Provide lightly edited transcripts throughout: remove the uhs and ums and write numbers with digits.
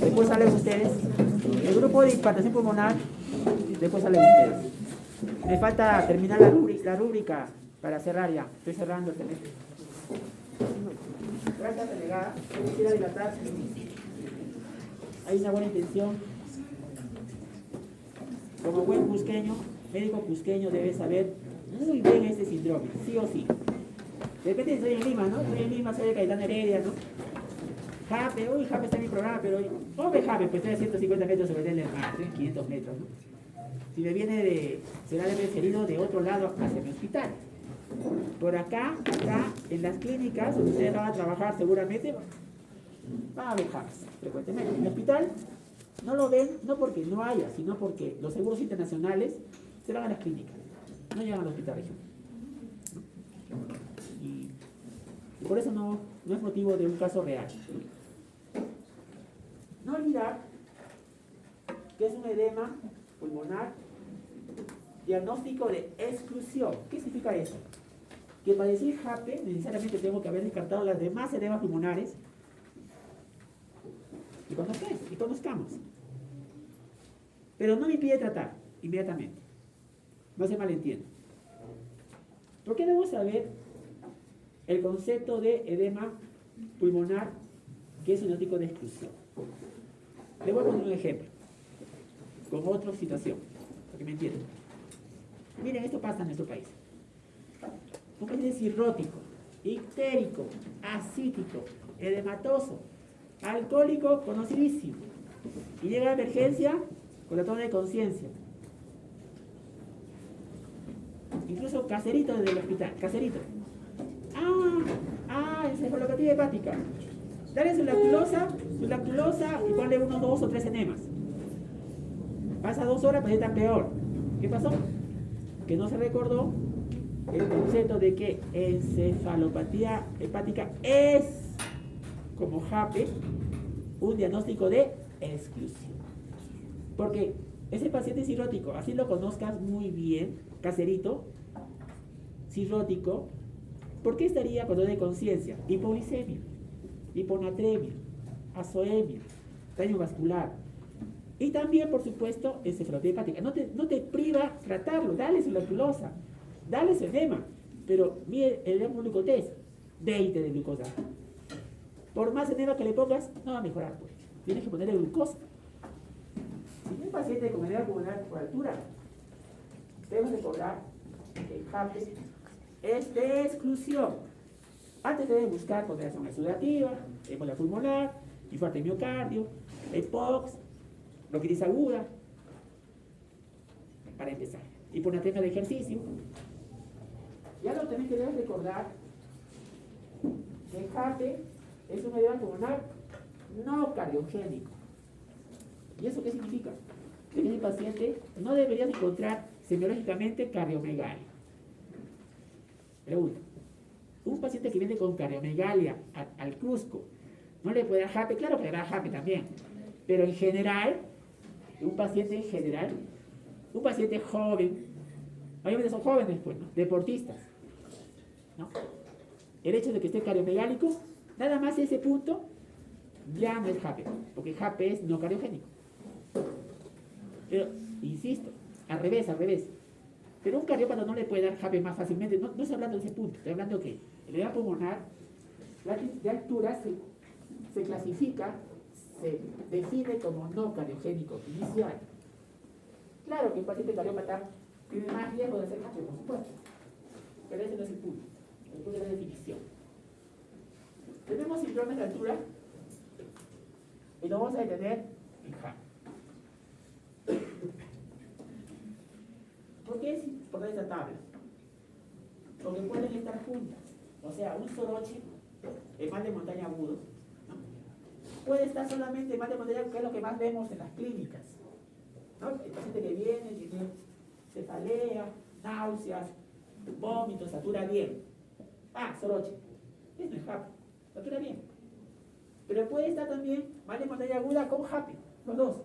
Después salen ustedes. El grupo de hipertensión pulmonar, después salen ustedes. Me falta terminar la rúbrica para cerrar ya. Estoy cerrando el semestre. Gracias, delegada. Quisiera dilatar. Hay una buena intención. Como buen cusqueño, médico cusqueño debe saber muy bien este síndrome, sí o sí. De repente estoy en Lima, ¿no? Estoy en Lima, soy de Cayetano Heredia, ¿no? Jape, uy, Jape está en mi programa, pero hombre, Jape, pues estoy a 150 metros sobre el mar, estoy en 500 metros, ¿no? Si me viene será de preferido de otro lado hacia mi hospital. Por acá, en las clínicas, donde ustedes van a trabajar seguramente, van a ver Japes frecuentemente. En el hospital no lo ven, no porque no haya, sino porque los seguros internacionales se van a las clínicas, no llegan al hospital regional. Y por eso no es motivo de un caso real. No olvidar que es un edema pulmonar diagnóstico de exclusión. ¿Qué significa eso? Que para decir JAPE necesariamente tengo que haber descartado las demás edemas pulmonares y conozcamos. Pero no me impide tratar inmediatamente. No se malentienda. ¿Por qué debo saber el concepto de edema pulmonar que es un diagnóstico de exclusión? Le voy a poner un ejemplo con otra situación, para que me entiendan. Miren, esto pasa en nuestro país. Un paciente cirrótico, ictérico, ascítico, edematoso, alcohólico, conocidísimo. Y llega a la emergencia con la toma de conciencia. Incluso caserito desde el hospital, caserito. Encefalopatía hepática. Dale su lactulosa y ponle 1, 2 o 3 enemas. Pasa 2 horas, pues está peor. ¿Qué pasó? Que no se recordó el concepto de que encefalopatía hepática es, como JAPE, un diagnóstico de exclusión. Porque ese paciente cirrótico, así lo conozcas muy bien, caserito, cirrótico, ¿por qué estaría con dolor de conciencia? Hipoglicemia, hiponatremia, azoemia, daño vascular. Y también, por supuesto, encefalopatía hepática. No te priva tratarlo, dale su lactulosa, dale su edema. Pero mire el glucotés, 20 de glucosa. Por más edema que le pongas, no va a mejorar, pues. Tienes que ponerle glucosa. Si un paciente con edema pulmonar por altura, debemos recordar que el JAPE es de exclusión. Antes debe buscar contracción exudativa, embolia pulmonar, infarto de miocardio, EPOX, bronquitis aguda, para empezar. Hiponatremia de ejercicio. Y algo también que debes recordar que el JAPE es un edema pulmonar no cardiogénico. ¿Y eso qué significa? Que en el paciente no deberías encontrar semiológicamente cardiomegalia. Pregunta. Un paciente que viene con cardiomegalia al Crusco, ¿no le puede dar JAPE? Claro que le da JAPE también. Pero en general, un paciente joven, mayormente son jóvenes, pues, ¿no? Deportistas, ¿no? El hecho de que esté cardiomegálico, nada más ese punto, ya no es JAPE, porque JAPE es no cardiogénico. Pero, insisto, al revés. Pero un cardiópata no le puede dar JAPE más fácilmente. No estoy hablando de ese punto. Estoy hablando que el edema pulmonar de altura se clasifica, se define como no cardiogénico inicial. Claro que el paciente cardiópata tiene más riesgo de hacer JAPE, por supuesto. Pero ese no es el punto. El punto es la definición. Tenemos síndromes de altura y nos vamos a detener en JAPE. ¿Por qué es importante esta tabla? Porque pueden estar juntas. O sea, un soroche en mal de montaña agudo, ¿no? Puede estar solamente en mal de montaña agudo, que es lo que más vemos en las clínicas, ¿no? El paciente que viene, tiene cefalea, náuseas, vómitos, satura bien. Soroche. Eso es JAPE. Satura bien. Pero puede estar también mal de montaña aguda con JAPE. Los dos.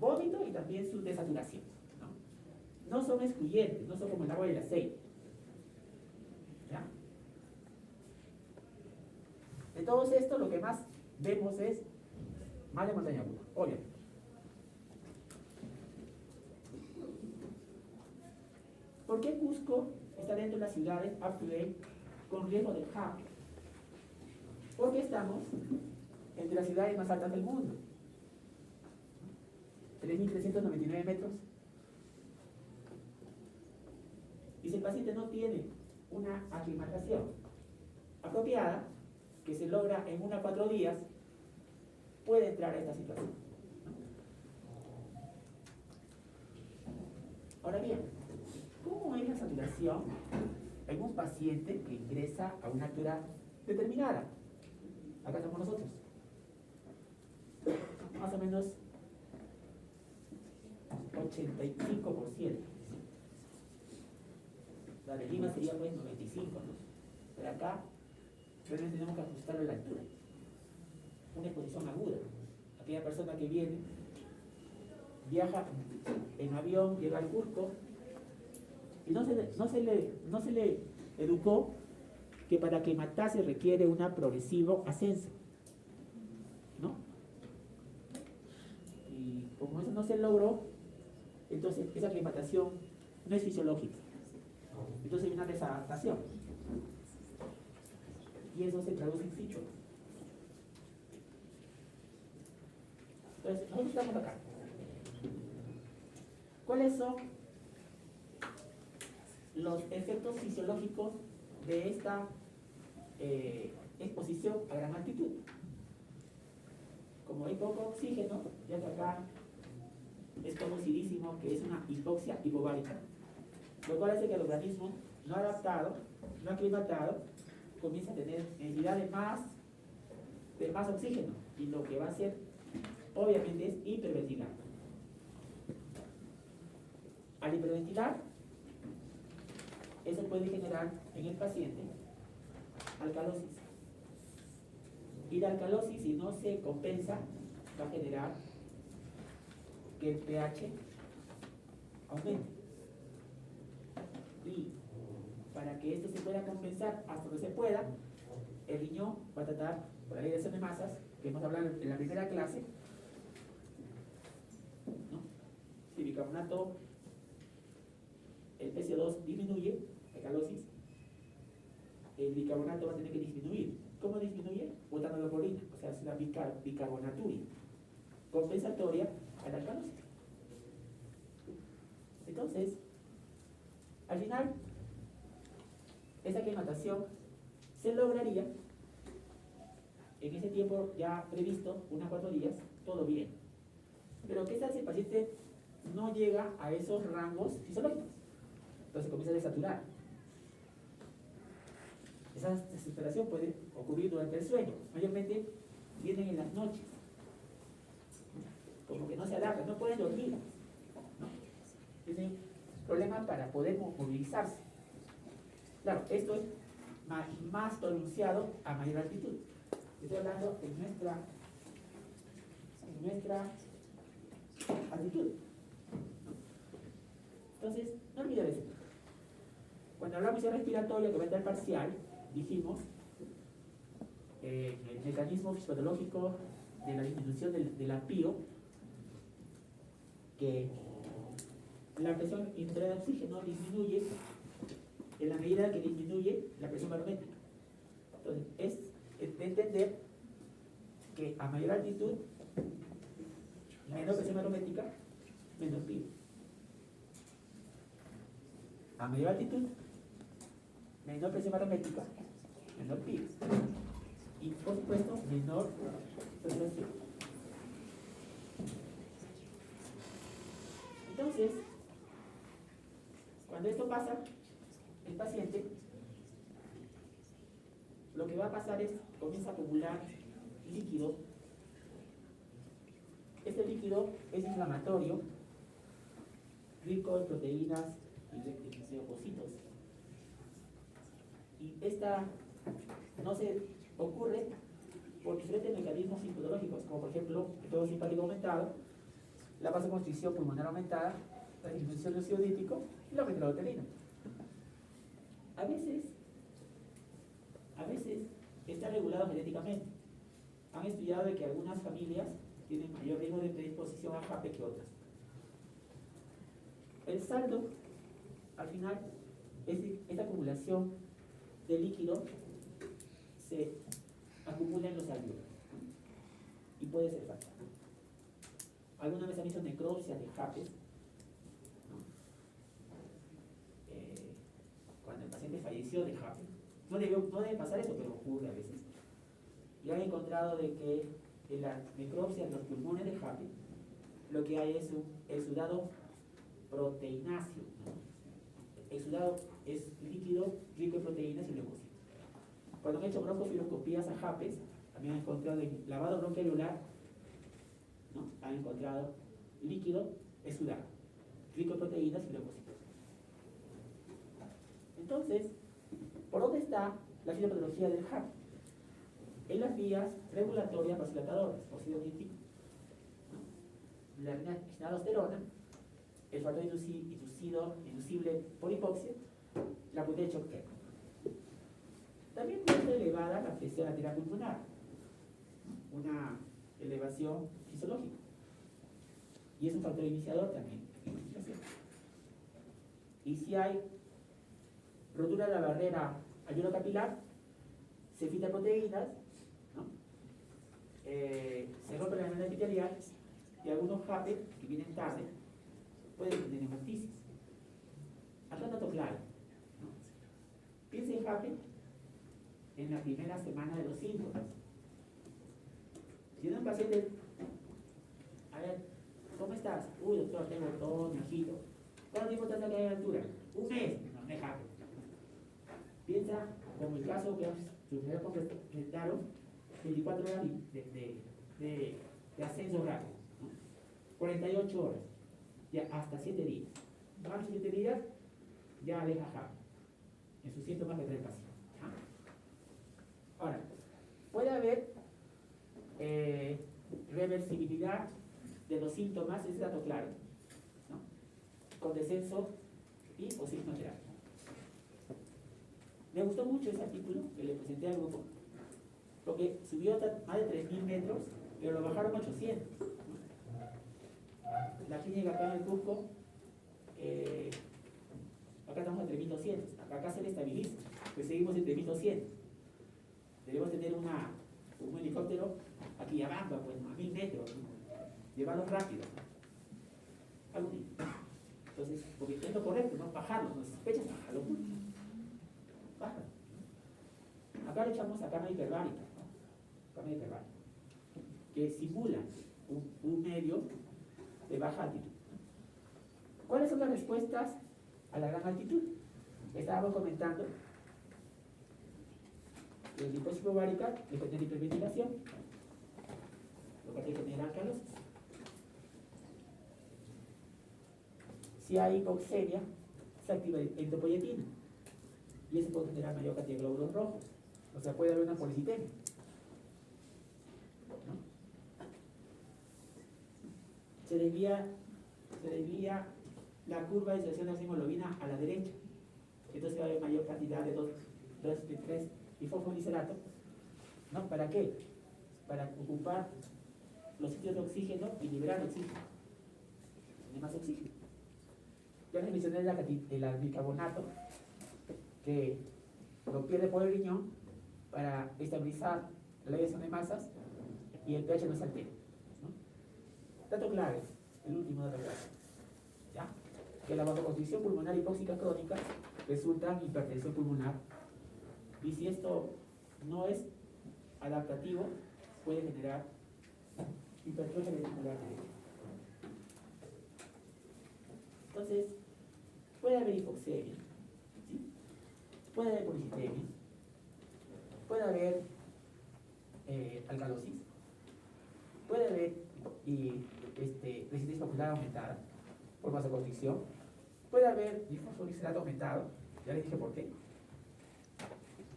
Vómito y también su desaturación. No son excluyentes, no son como el agua y el aceite. ¿Ya? todos estos, lo que más vemos es mal de montaña aguda, obviamente. ¿Por qué Cusco está dentro de las ciudades up to date con riesgo de HAP? Porque estamos entre las ciudades más altas del mundo. 3.399 metros. Y si el paciente no tiene una aclimatación apropiada, que se logra en 1 a 4 días, puede entrar a esta situación. Ahora bien, ¿cómo es la saturación en un paciente que ingresa a una altura determinada? Acá estamos nosotros. Más o menos 85%. La de Lima sería pues 95%, ¿no? Pero acá realmente tenemos que ajustarlo a la altura. Una exposición aguda. Aquella persona que viene, viaja en avión, llega al Cusco, y no se le educó que para aclimatarse requiere un progresivo ascenso, ¿no? Y como eso no se logró, entonces esa aclimatación no es fisiológica. Entonces hay una desadaptación. Y eso se traduce en síntomas. Entonces, nosotros estamos acá. ¿Cuáles son los efectos fisiológicos de esta exposición a gran altitud? Como hay poco oxígeno, ya que acá es conocidísimo que es una hipoxia hipovárica, lo cual hace que el organismo no adaptado, no aclimatado, comienza a tener necesidad de más oxígeno, y lo que va a hacer obviamente es hiperventilar. Al hiperventilar, eso puede generar en el paciente alcalosis. Y la alcalosis, si no se compensa, va a generar que el pH aumente. Y para que esto se pueda compensar hasta donde se pueda, el riñón va a tratar, por la ley de acción de masas, que hemos hablado en la primera clase, ¿no? Si bicarbonato, el PCO2 disminuye, alcalosis, el bicarbonato va a tener que disminuir. ¿Cómo disminuye? Botando la clorina, o sea, es una bicarbonaturia compensatoria a la alcalosis. Entonces, al final, esa aclimatación se lograría en ese tiempo ya previsto, unas 4 días, todo bien. Pero ¿qué tal si el paciente no llega a esos rangos fisiológicos? Entonces comienza a desaturar. Esa desesperación puede ocurrir durante el sueño. Mayormente vienen en las noches. Como que no se adaptan, no pueden dormir, ¿no? Tienen problemas para poder movilizarse. Claro, esto es más pronunciado a mayor altitud. Estoy hablando en nuestra altitud. Entonces, no olviden eso. Cuando hablamos de respiratorio, que va a estar parcial, dijimos el mecanismo fisiopatológico de la disminución del apío, que la presión intraocular de oxígeno disminuye en la medida que disminuye la presión barométrica. Entonces, es de entender que a mayor altitud, menor presión barométrica, menor PIB. A mayor altitud, menor presión barométrica, menor PIB. Y por supuesto, menor saturación. Entonces, cuando esto pasa, el paciente, lo que va a pasar es, comienza a acumular líquido. Este líquido es inflamatorio, rico en proteínas y leucocitos. Y esta no se ocurre por diferentes mecanismos simpatológicos, como por ejemplo el todo simpático aumentado, la vasoconstricción pulmonar aumentada, la disminución del óxido nítrico y la aumento de la uterina. A veces, está regulado genéticamente. Han estudiado de que algunas familias tienen mayor riesgo de predisposición a JAPE que otras. El saldo, al final, esta acumulación de líquido se acumula en los alveolos y puede ser fatal. Alguna vez han visto necropsia de JAPES, ¿no? Cuando el paciente falleció de JAPE. No debe pasar eso, pero ocurre a veces. Y han encontrado de que en la necropsia de los pulmones de JAPE lo que hay es un exudado proteináceo, ¿no? Exudado es líquido rico en proteínas y leucocitos. Cuando han hecho broncofiloscopías a JAPES, también han encontrado en lavado bronquialular, ¿no? Han encontrado líquido exudado, rico en proteínas y leucocitos. Entonces, ¿por dónde está la fisiopatología del JAPE? En las vías regulatorias vasodilatadoras, óxido nítrico, ¿no? La aldosterona, el factor inducible por hipoxia, la potencia de shock térmico. También puede ser elevada la presión arterial pulmonar, ¿no? Una elevación fisiológica. Y es un factor iniciador también de investigación. Y si hay rotura de la barrera alveolo-capilar, se filtran proteínas, ¿no? Se rompe la membrana epitelial y algunos JAPE que vienen tarde pueden tener hemoptisis. Acá dato claro, ¿no? Piensa en JAPE en la primera semana de los síntomas. Si tiene un paciente, a ver, ¿cómo estás? Uy, doctor, tengo todo, mi hijito. ¿Cuánto tiempo te has sacado de altura? Un mes. No es JAPE. Piensa, como el caso que sucedió con Retaro, 24 horas de ascenso rápido, ¿no? 48 horas, ya hasta 7 días. Más de 7 días, ya aleja JAPE en sus síntomas de paciente. Ahora, puede haber reversibilidad de los síntomas, ese dato claro, ¿no? Con descenso y o signoterapia. Me gustó mucho ese artículo que le presenté al grupo, porque subió hasta más de 3.000 metros, pero lo bajaron a 800. La clínica acá en el Cusco, acá estamos en 3.200, acá se le estabiliza, pues seguimos en 3.200. Debemos tener un helicóptero aquí abajo, pues, a 1.000 metros, ¿no? Llevarlos rápido, ¿no? Algo así. Entonces, porque es lo correcto, no bajarlos, no sospechas, bajarlos. Baja. Acá le echamos a cama hiperbárica, ¿no? Cama hiperbárica, que simula un medio de baja altitud. ¿Cuáles son las respuestas a la gran altitud? Estábamos comentando el dispositivo barical de tener hiperventilación, lo que hace generar alcalosis. Si hay hipoxemia, se activa el eritropoyetina y eso puede generar mayor cantidad de glóbulos rojos, o sea, puede haber una policitemia, ¿no? Se desvía la curva de disociación de hemoglobina a la derecha, entonces va a haber mayor cantidad de 2,3 bifosfoliserato, ¿no? ¿Para qué? Para ocupar los sitios de oxígeno y liberar oxígeno. Tiene más oxígeno. Ya les mencioné el bicarbonato, que lo pierde por el riñón para estabilizar la elevación de masas y el pH no se altera, ¿no? Dato clave, el último dato clave, ¿ya? Que la vasoconstricción pulmonar hipóxica crónica resulta en hipertensión pulmonar. Y si esto no es adaptativo, puede generar hipertrofia ventricular derecha. Entonces, puede haber hipoxemia, ¿sí? Puede haber policitemia, puede haber alcalosis, puede haber resistencia ocular aumentada por vasoconstricción, puede haber bifosfoliserato aumentado, ya les dije por qué.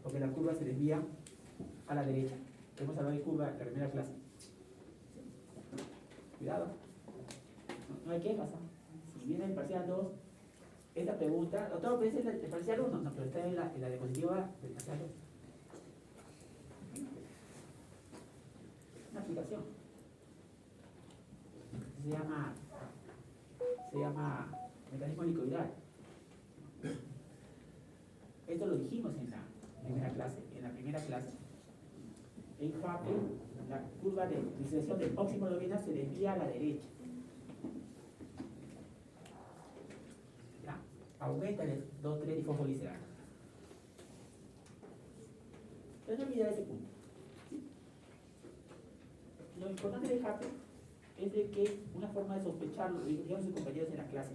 Porque la curva se desvía a la derecha. Hemos hablado de curva en la primera clase. Cuidado. No hay quejas, ¿no? Si viene el parcial 2, esta pregunta, lo tengo que decir el parcial 1, no, pero está en la diapositiva del parcial 2. comunicación. Se llama mecanismo helicoidal. Esto lo dijimos en la primera clase. En FAPE, la curva de distribución de oximoglobina se desvía a la derecha. ¿Ya? Aumenta el 2,3 difosfolicerano. Pero no olvidar ese punto. ¿Sí? Lo importante de FAPE es de que una forma de sospecharlo, lo dijeron sus compañeros en la clase,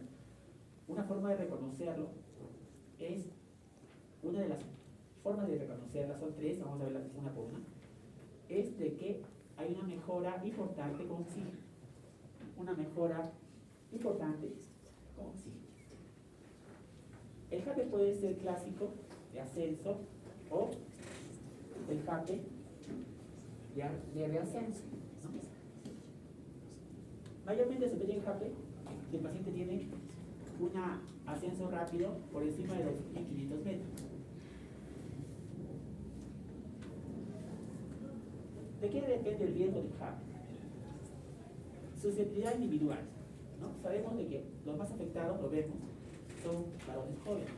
una forma de reconocerlo es, una de las formas de reconocerla, son tres, vamos a verlas una por una, es de que hay una mejora importante con oxígeno. Una mejora importante con oxígeno. El FAPE puede ser clásico de ascenso o el FAPE de reascenso, ¿no? Mayormente se pide en FAPE que el paciente tiene un ascenso rápido por encima de los 1500 metros. ¿De qué depende el riesgo del FAPE? Susceptibilidad individual, ¿no? Sabemos de que los más afectados, lo vemos, son varones jóvenes.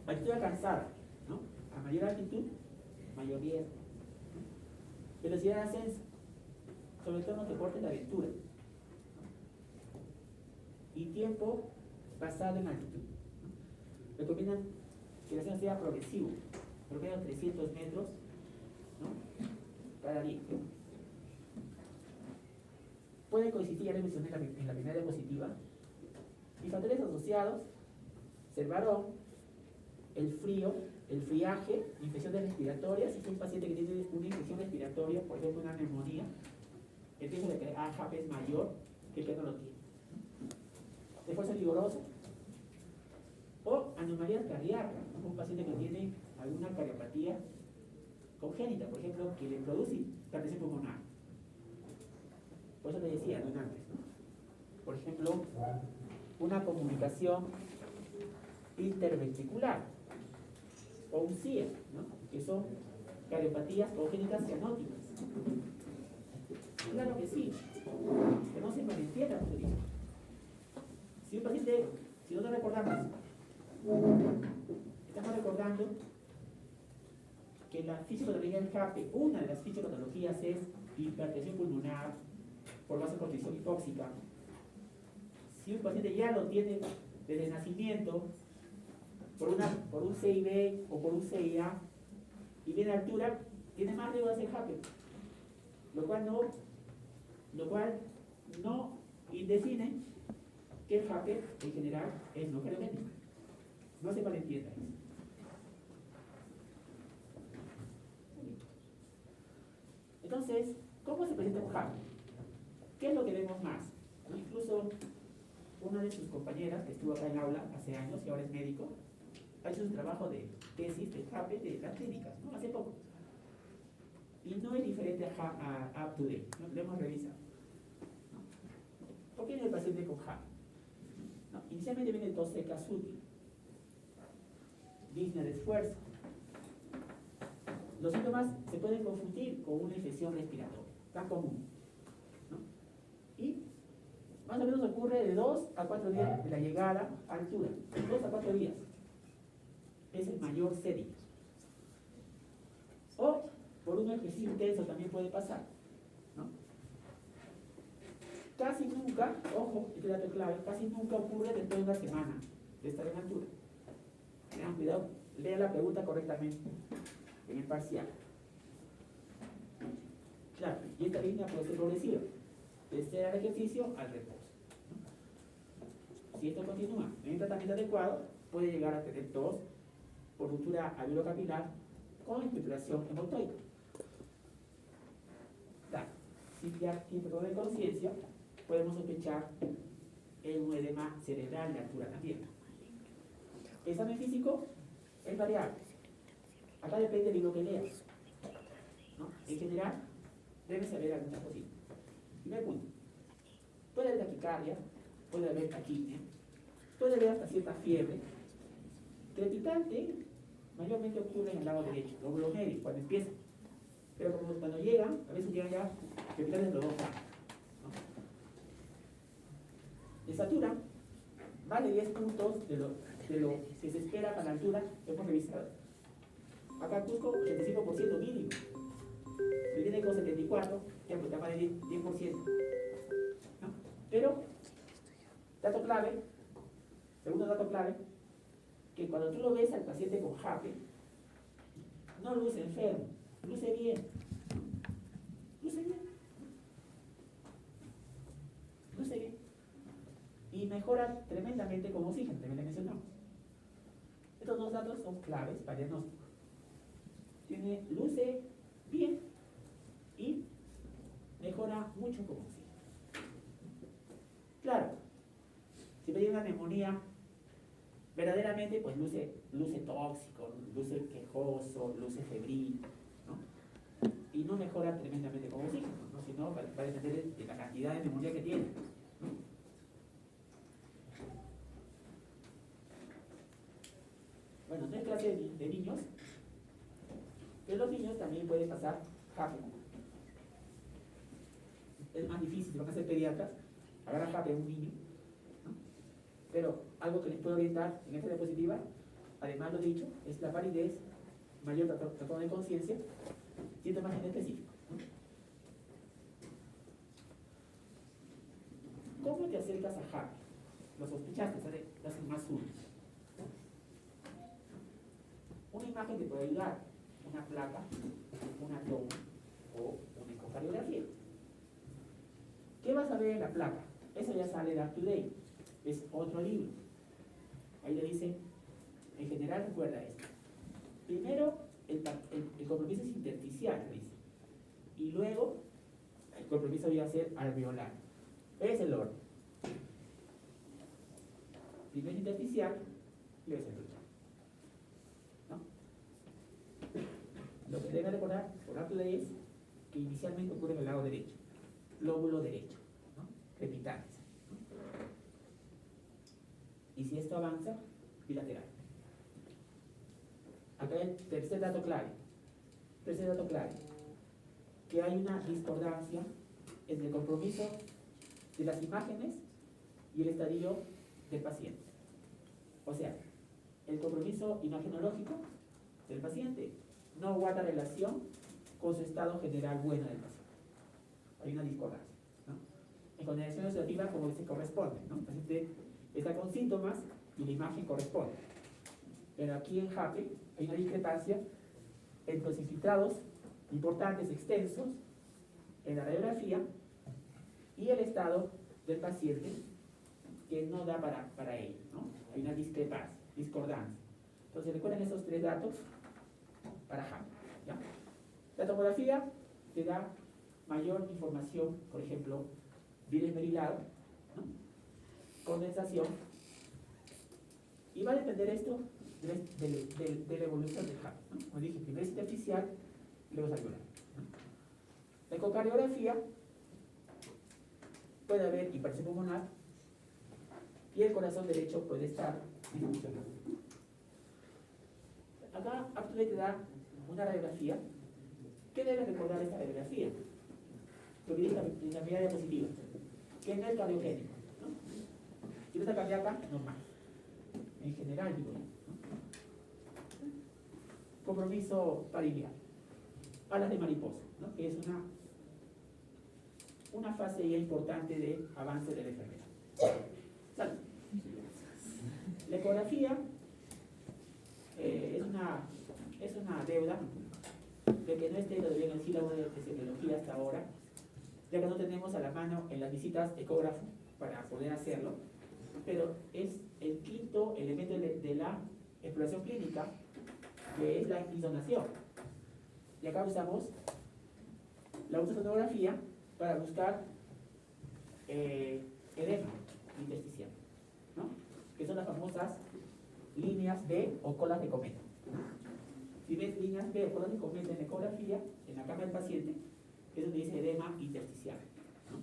Altitud alcanzada, ¿no? A mayor altitud, mayor riesgo. Velocidad de ascenso, sobre todo en los deportes de aventura. Y tiempo basado en altitud. Recomiendan que el ascenso sea progresivo, por lo menos 300 metros, ¿no? Cada día. Puede coincidir, ya lo mencioné en la primera diapositiva, y factores asociados, ser varón, el frío, el friaje, infecciones respiratorias. Si es un paciente que tiene una infección respiratoria, por ejemplo una neumonía, el riesgo de que FAPE es mayor que el que no lo tiene. Esfuerzo vigoroso o anomalías cardíacas, un paciente que tiene alguna cardiopatía congénita, por ejemplo, que le produce hipertensión pulmonar. Por eso le decía antes, ¿no? Por ejemplo, una comunicación interventricular o un CIE, ¿no? Que son cardiopatías congénitas cianóticas. Claro que sí, que no se malentienda, como digo. Si un paciente, si no lo recordamos, estamos recordando que la fisiopatología del FAPE, una de las fisiopatologías es hipertensión pulmonar por vasoconstricción hipóxica. Si un paciente ya lo tiene desde el nacimiento, por un CIB o por un CIA, y viene a altura, tiene más riesgo de hacer FAPE, lo cual no indefine que el FAPE en general es no genético. No se malentienda eso. Entonces, ¿cómo se presenta un FAPE? ¿Qué es lo que vemos más? Incluso una de sus compañeras que estuvo acá en aula hace años y ahora es médico, ha hecho su trabajo de tesis de FAPE de las clínicas, ¿no? Hace poco. Y no es diferente a Up to Date, ¿no? Lo hemos revisado. ¿Por qué viene el paciente con FAPE? ¿No? Inicialmente viene tos seca sútil, disnea de esfuerzo. Los síntomas se pueden confundir con una infección respiratoria, tan común, ¿no? Y más o menos ocurre de 2 a 4 días de la llegada a altura. 2 a 4 días. Es el mayor serio. O por un ejercicio intenso también puede pasar, ¿no? Casi nunca, ojo, este dato clave, casi nunca ocurre después de una semana de estar en altura. Tengan cuidado, lea la pregunta correctamente en el parcial. Claro, y esta línea puede ser progresiva, desde el ejercicio al reposo, ¿no? Si esto continúa en el tratamiento adecuado, puede llegar a tener tos por ruptura alveolo-capilar con infiltración hematoica. Claro, si ya tiene todo de conciencia, podemos sospechar en un edema cerebral de altura también. El examen físico es variable. Acá depende del libro que leas, ¿no? En general, debes saber algunas cositas. Primer punto. Puede haber taquicardia, puede haber taquipnea, puede haber hasta cierta fiebre. Crepitante mayormente ocurre en el lado derecho, lóbulo medio, cuando empieza. Pero como cuando llegan, a veces llegan ya capitales de los 2 años, ¿no? Estatura, vale 10 puntos de lo que se espera para la altura, hemos revisado. Acá Cusco, 85% mínimo. Si viene con 74, ya pues va de 10%. ¿No? Pero, dato clave, segundo dato clave, que cuando tú lo ves al paciente con JAPE, no luce enfermo, luce bien. Luce bien. Luce bien. Y mejora tremendamente con oxígeno, también le mencionamos. Estos dos datos son claves para el diagnóstico. Luce bien y mejora mucho con oxígeno. Claro, si me una neumonía, verdaderamente pues luce tóxico, luce quejoso, luce febril, ¿no? Y no mejora tremendamente con oxígeno, ¿no? Si no, va a depender de la cantidad de neumonía que tiene, ¿no? Bueno, no es clase de niños, pero los niños también pueden pasar JAPE. Es más difícil, si van a ser pediatras, agarrar JAPE a un niño, ¿no? Pero algo que les puedo orientar en esta diapositiva, además lo dicho, es la palidez, mayor trastorno de conciencia, síntomas en específico, ¿no? ¿Cómo te acercas a JAPE? Lo sospechaste, lo hacen más uno. Una imagen te puede ayudar, una placa, una toma o una ecocardiografía. ¿Qué vas a ver en la placa? Eso ya sale de Up to Date, es otro libro. Ahí le dice, en general recuerda esto. Primero, el compromiso es intersticial, dice. Y luego, el compromiso va a ser alveolar. Es el orden. Primero intersticial, luego es alveolar. ¿No? Lo que deben recordar por Up to Date es que inicialmente ocurre en el lado derecho, lóbulo derecho, ¿no? Crepitales. Y si esto avanza, bilateral. Acá el tercer dato clave. Que hay una discordancia entre el compromiso de las imágenes y el estadio del paciente. O sea, el compromiso imagenológico del paciente no guarda relación con su estado general bueno del paciente. Hay una discordancia, ¿no? En condensación oxidativa, como se corresponde, ¿no? El paciente está con síntomas y la imagen corresponde. Pero aquí en JAPE hay una discrepancia entre los infiltrados importantes, extensos, en la radiografía y el estado del paciente que no da para ello, ¿no? Hay una discrepancia, discordancia. Entonces recuerden esos 3 datos para JAPE, ¿ya? La tomografía te da mayor información, por ejemplo, virus merilado, ¿no? Condensación, y va a depender esto de la evolución del JAPE, ¿no? Como dije, primero es intersticial, luego es alveolar, ¿no? La ecocardiografía puede haber hipertensión pulmonar y el corazón derecho puede estar disfuncional. Acá Up to Date te da una radiografía. ¿Qué debes recordar de esta radiografía? Lo que dice la primera diapositiva, que no es cardiogénico, ¿no? Si no está cardíaca, normal. En general, digo, ¿no? Compromiso pariliar. Alas de mariposa, ¿no? Que es una fase ya importante de avance de la enfermedad. Salud. La ecografía es una deuda de que no esté todavía en el sílabo de epidemiología hasta ahora, ya que no tenemos a la mano en las visitas ecógrafo para poder hacerlo, pero es el quinto elemento de la exploración clínica, que es la insonación. Y acá usamos la ultrasonografía para buscar edema intersticial, ¿no? Que son las famosas líneas B o colas de cometa. Si ves líneas B o colas de cometa en la ecografía, en la cama del paciente, es donde dice edema intersticial, ¿no?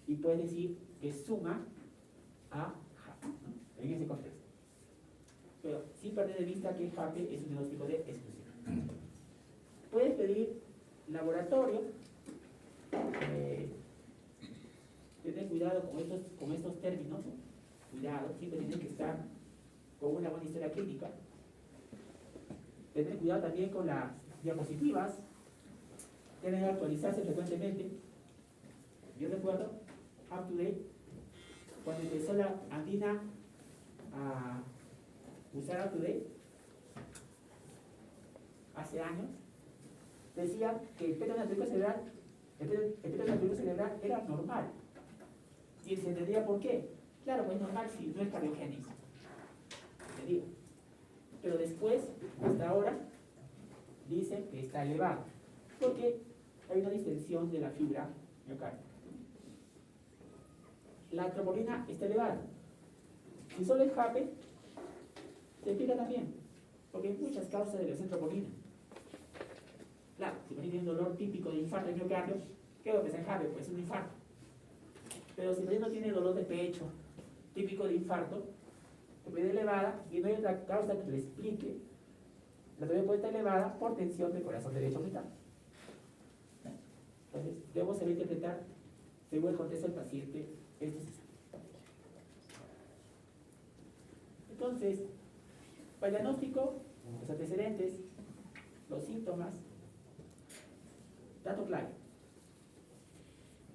Y puedes decir que suma a JAPE, ¿no? En ese contexto. Pero sin perder de vista que JAPE es un diagnóstico de exclusión. Puedes pedir laboratorio, tener cuidado con estos términos, cuidado, siempre tienen que estar con una buena historia clínica. Tener cuidado también con las diapositivas, deben actualizarse frecuentemente. Yo recuerdo, up to date, cuando empezó la Andina a usar up to date, hace años, decía que el feto anatómico cerebral, era normal. Y se entendía por qué. Claro, pues es normal si no es cardiogénico. Te digo. Pero después, hasta ahora, dicen que está elevado. Porque hay una distensión de la fibra miocardio. La troponina está elevada. Si solo es JAPE, se explica también. Porque hay muchas causas de elevación de troponina. Claro, si tiene un dolor típico de infarto de miocardio, ¿qué es lo que se JAPE? Pues un infarto. Pero si no tiene dolor de pecho, típico de infarto, troponina elevada, y no hay otra causa que le explique, la troponina puede estar elevada por tensión del corazón derecho mitad. Entonces, debemos saber interpretar, según el contexto del paciente, estos exámenes. Entonces, para el diagnóstico, los antecedentes, los síntomas, dato clave: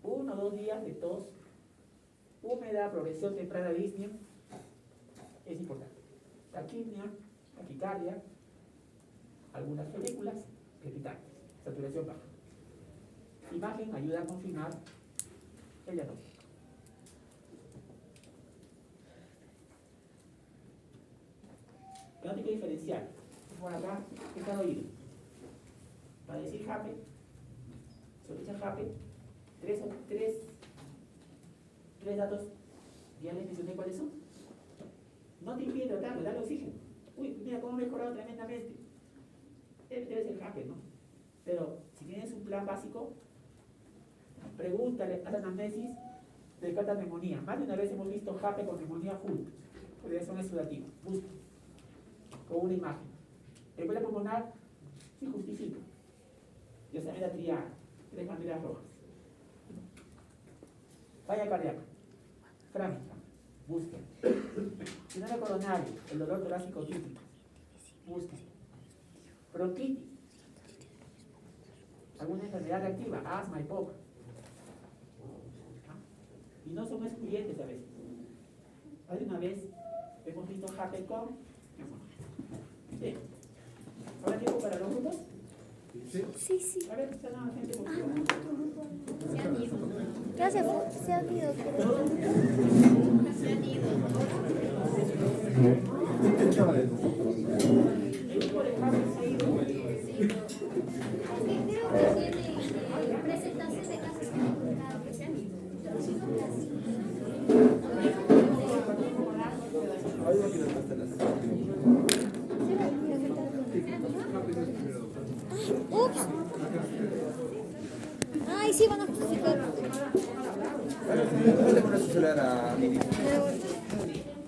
1 o 2 días de tos, húmeda, progresión temprana de disnea, es importante. Taquipnea, taquicardia, algunas películas, crepitantes, saturación baja. Imagen ayuda a confirmar el diagnóstico. Diagnóstico diferencial. Por acá, ¿qué está oído? Para decir JAPE, sospecha JAPE, tres datos, ya les mencioné cuáles son. No te impide tratarlo, dale oxígeno. Uy, mira cómo ha mejorado tremendamente. Debe ser JAPE, ¿no? Pero si tienes un plan básico, pregúntale, haz anamnesis, descarta neumonía. Más de una vez hemos visto JAPE con neumonía full, progresión exudativa. Busca con una imagen. Embolia pulmonar se justifica. Ya sabe la triada, 3 banderas rojas. Falla cardíaca, frágica, busquen. Síndrome coronario, el dolor torácico típico, busquen. Bronquitis, alguna enfermedad reactiva, asma, hipoca. Y no son excluyentes a veces. Más de una vez hemos visto JAPE con. Bien. ¿Ahora tiempo para los grupos? Sí. A ver, está nada gente por favor. Ya se han ido, creo. El grupo de JAPE se ha ido. Creo que tiene presentación de casos que se han ido. Ups. Ay, sí, van a justificar. ¿Dónde pones tu celular a Mimi?